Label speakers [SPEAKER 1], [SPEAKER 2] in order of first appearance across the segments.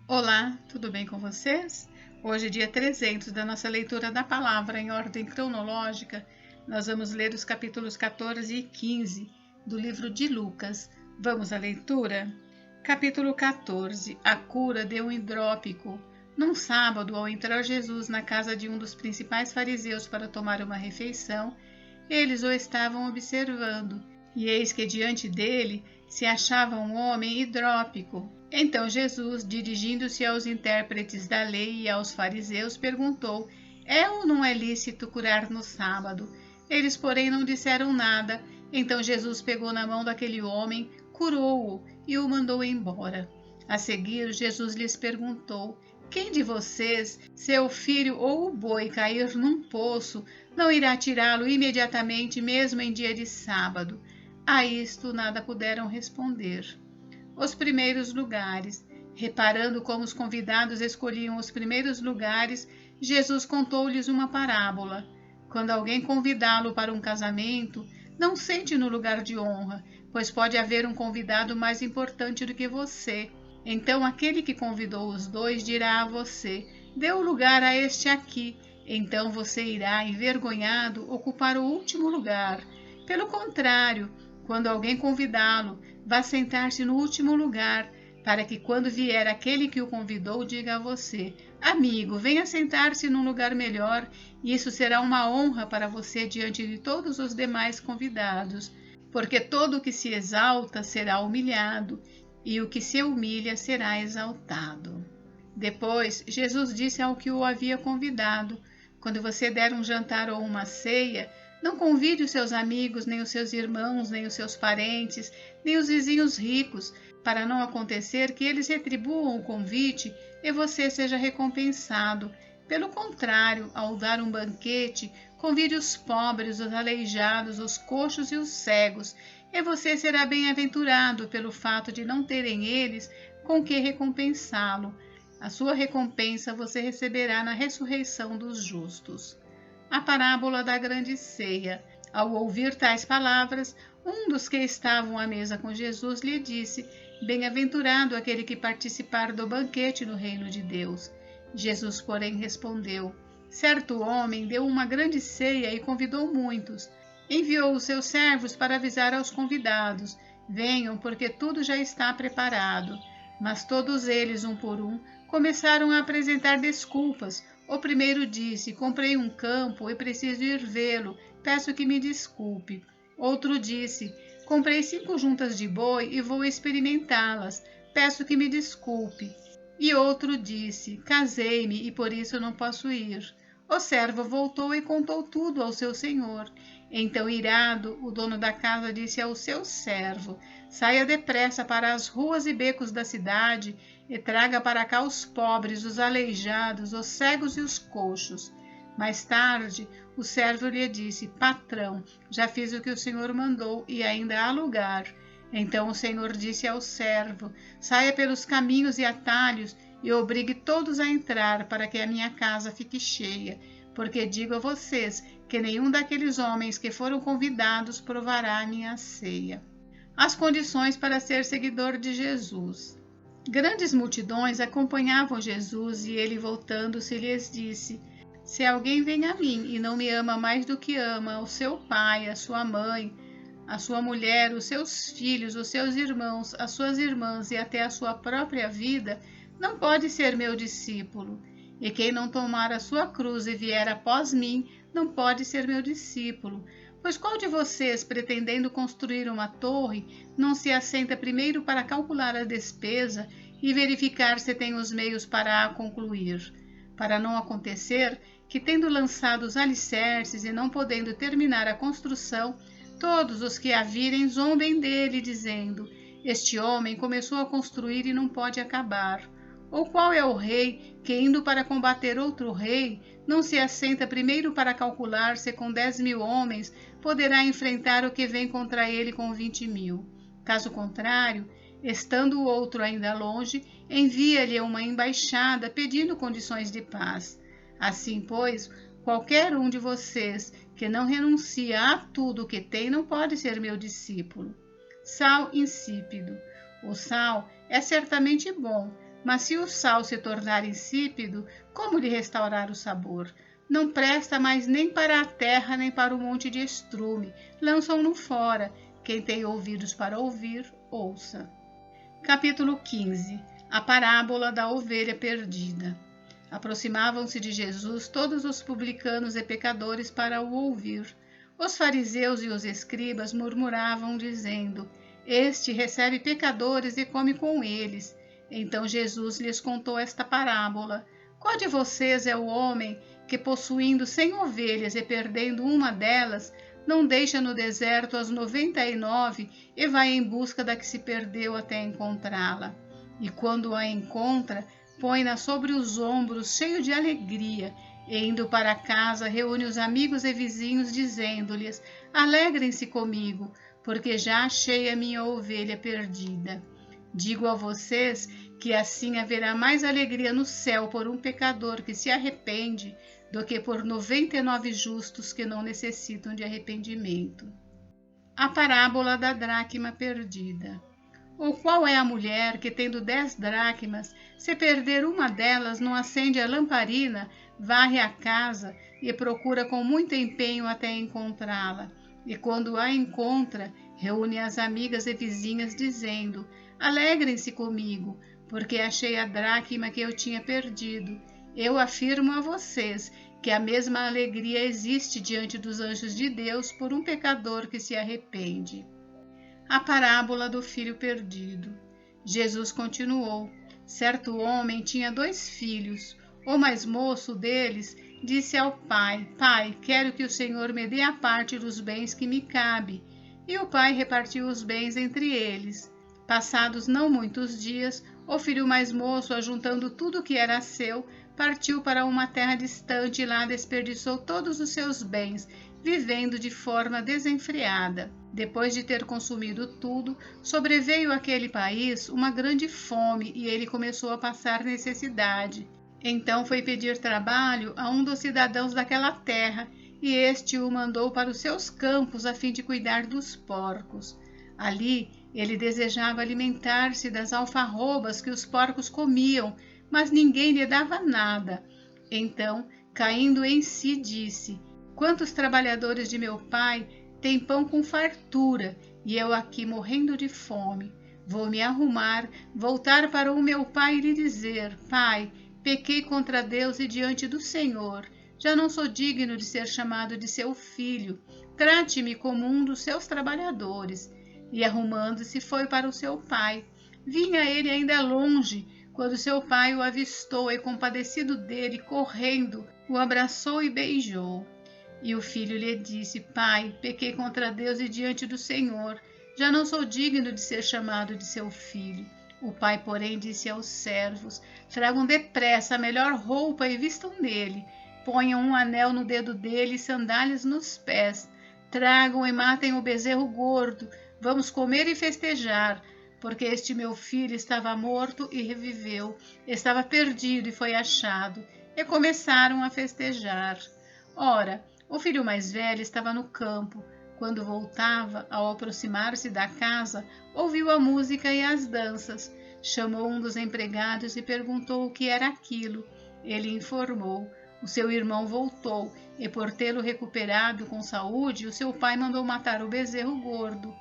[SPEAKER 1] Olá, tudo bem com vocês? Hoje, dia 300 da nossa leitura da palavra em ordem cronológica, nós vamos ler os capítulos 14 e 15 do livro de Lucas. Vamos à leitura? Capítulo 14. A cura de um hidrópico. Num sábado, ao entrar Jesus na casa de um dos principais fariseus para tomar uma refeição, eles o estavam observando, e eis que diante dele se achava um homem hidrópico. Então Jesus, dirigindo-se aos intérpretes da lei e aos fariseus, perguntou: é ou não é lícito curar no sábado? Eles, porém, não disseram nada. Então Jesus pegou na mão daquele homem, curou-o e o mandou embora. A seguir, Jesus lhes perguntou: quem de vocês, seu filho ou o boi cair num poço, não irá tirá-lo imediatamente, mesmo em dia de sábado? A isto nada puderam responder. Os primeiros lugares. Reparando como os convidados escolhiam os primeiros lugares, Jesus contou-lhes uma parábola. Quando alguém convidá-lo para um casamento, não sente no lugar de honra, pois pode haver um convidado mais importante do que você. Então aquele que convidou os dois dirá a você: dê o lugar a este aqui. Então você irá, envergonhado, ocupar o último lugar. Pelo contrário, quando alguém convidá-lo, vá sentar-se no último lugar, para que quando vier aquele que o convidou, diga a você: amigo, venha sentar-se num lugar melhor, e isso será uma honra para você diante de todos os demais convidados. Porque todo o que se exalta será humilhado, e o que se humilha será exaltado. Depois, Jesus disse ao que o havia convidado: quando você der um jantar ou uma ceia, não convide os seus amigos, nem os seus irmãos, nem os seus parentes, nem os vizinhos ricos, para não acontecer que eles retribuam o convite e você seja recompensado. Pelo contrário, ao dar um banquete, convide os pobres, os aleijados, os coxos e os cegos, e você será bem-aventurado pelo fato de não terem eles com que recompensá-lo. A sua recompensa você receberá na ressurreição dos justos. A parábola da grande ceia. Ao ouvir tais palavras, um dos que estavam à mesa com Jesus lhe disse: bem-aventurado aquele que participar do banquete no reino de Deus. Jesus, porém, respondeu: certo homem deu uma grande ceia e convidou muitos. Enviou os seus servos para avisar aos convidados: venham, porque tudo já está preparado. Mas todos eles, um por um, começaram a apresentar desculpas. O primeiro disse: comprei um campo e preciso ir vê-lo, peço que me desculpe. Outro disse: comprei 5 juntas de boi e vou experimentá-las, peço que me desculpe. E outro disse: casei-me e por isso não posso ir. O servo voltou e contou tudo ao seu senhor. Então, irado, o dono da casa disse ao seu servo: saia depressa para as ruas e becos da cidade e traga para cá os pobres, os aleijados, os cegos e os coxos. Mais tarde, o servo lhe disse: patrão, já fiz o que o senhor mandou e ainda há lugar. Então o senhor disse ao servo: saia pelos caminhos e atalhos e obrigue todos a entrar, para que a minha casa fique cheia, porque digo a vocês que nenhum daqueles homens que foram convidados provará a minha ceia. As condições para ser seguidor de Jesus. Grandes multidões acompanhavam Jesus e ele, voltando-se, lhes disse: se alguém vem a mim e não me ama mais do que ama o seu pai, a sua mãe, a sua mulher, os seus filhos, os seus irmãos, as suas irmãs e até a sua própria vida, não pode ser meu discípulo. E quem não tomar a sua cruz e vier após mim, não pode ser meu discípulo. Pois qual de vocês, pretendendo construir uma torre, não se assenta primeiro para calcular a despesa e verificar se tem os meios para a concluir? Para não acontecer que, tendo lançado os alicerces e não podendo terminar a construção, todos os que a virem zombem dele, dizendo: este homem começou a construir e não pode acabar. Ou qual é o rei que, indo para combater outro rei, não se assenta primeiro para calcular se com 10.000 homens poderá enfrentar o que vem contra ele com 20.000? Caso contrário, estando o outro ainda longe, envia-lhe uma embaixada pedindo condições de paz. Assim, pois, qualquer um de vocês que não renuncia a tudo o que tem não pode ser meu discípulo. Sal insípido. O sal é certamente bom, Mas se o sal se tornar insípido, como lhe restaurar o sabor? Não presta mais nem para a terra, nem para o monte de estrume. Lançam-no fora. Quem tem ouvidos para ouvir, ouça. Capítulo 15. A parábola da ovelha perdida. Aproximavam-se de Jesus todos os publicanos e pecadores para o ouvir. Os fariseus e os escribas murmuravam, dizendo: Este recebe pecadores e come com eles. Então Jesus lhes contou esta parábola: Qual de vocês é o homem que, possuindo 100 ovelhas e perdendo uma delas, não deixa no deserto as 99 e vai em busca da que se perdeu até encontrá-la? E quando a encontra, põe-na sobre os ombros, cheio de alegria, e indo para casa, reúne os amigos e vizinhos, dizendo-lhes: Alegrem-se comigo, porque já achei a minha ovelha perdida. Digo a vocês que assim haverá mais alegria no céu por um pecador que se arrepende do que por 99 justos que não necessitam de arrependimento. A parábola da dracma perdida. Ou qual é a mulher que, tendo 10 dracmas, se perder uma delas, não acende a lamparina, varre a casa e procura com muito empenho até encontrá-la? E quando a encontra, reúne as amigas e vizinhas, dizendo: Alegrem-se comigo, porque achei a dracma que eu tinha perdido. Eu afirmo a vocês que a mesma alegria existe diante dos anjos de Deus por um pecador que se arrepende. A parábola do filho perdido. Jesus continuou: Certo homem tinha 2 filhos. O mais moço deles disse ao pai: Pai, quero que o Senhor me dê a parte dos bens que me cabe. E o pai repartiu os bens entre eles. Passados não muitos dias, o filho mais moço, ajuntando tudo o que era seu, partiu para uma terra distante e lá desperdiçou todos os seus bens, vivendo de forma desenfreada. Depois de ter consumido tudo, sobreveio àquele país uma grande fome e ele começou a passar necessidade. Então foi pedir trabalho a um dos cidadãos daquela terra, e este o mandou para os seus campos a fim de cuidar dos porcos. Ali ele desejava alimentar-se das alfarrobas que os porcos comiam, mas ninguém lhe dava nada. Então, caindo em si, disse: Quantos trabalhadores de meu pai têm pão com fartura, e eu aqui morrendo de fome? Vou me arrumar, voltar para o meu pai e lhe dizer: Pai, pequei contra Deus e diante do Senhor. Já não sou digno de ser chamado de seu filho. Trate-me como um dos seus trabalhadores. E arrumando-se, foi para o seu pai. Vinha ele ainda longe, quando seu pai o avistou e, compadecido dele, correndo, o abraçou e beijou. E o filho lhe disse: Pai, pequei contra Deus e diante do Senhor. Já não sou digno de ser chamado de seu filho. O pai, porém, disse aos servos: Tragam depressa a melhor roupa e vistam nele. Ponham um anel no dedo dele e sandálias nos pés. Tragam e matem o bezerro gordo. Vamos comer e festejar, porque este meu filho estava morto e reviveu, estava perdido e foi achado. E começaram a festejar. Ora, o filho mais velho estava no campo. Quando voltava, ao aproximar-se da casa, ouviu a música e as danças. Chamou um dos empregados e perguntou o que era aquilo. Ele informou. O seu irmão voltou, e por tê-lo recuperado com saúde, o seu pai mandou matar o bezerro gordo.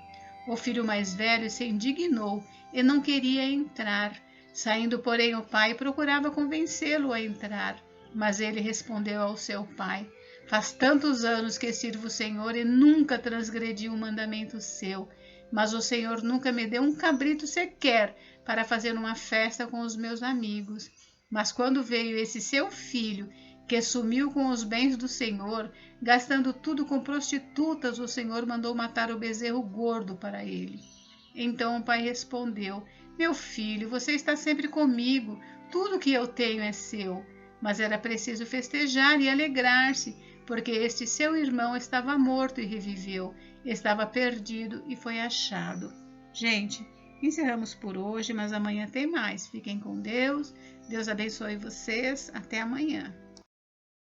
[SPEAKER 1] O filho mais velho se indignou e não queria entrar. Saindo, porém, o pai procurava convencê-lo a entrar. Mas ele respondeu ao seu pai: Faz tantos anos que sirvo o Senhor e nunca transgredi um mandamento seu. Mas o Senhor nunca me deu um cabrito sequer para fazer uma festa com os meus amigos. Mas quando veio esse seu filho, que sumiu com os bens do Senhor, gastando tudo com prostitutas, o Senhor mandou matar o bezerro gordo para ele. Então o pai respondeu: Meu filho, você está sempre comigo, tudo que eu tenho é seu. Mas era preciso festejar e alegrar-se, porque este seu irmão estava morto e reviveu, estava perdido e foi achado. Gente, encerramos por hoje, mas amanhã tem mais. Fiquem com Deus, Deus abençoe vocês, até amanhã.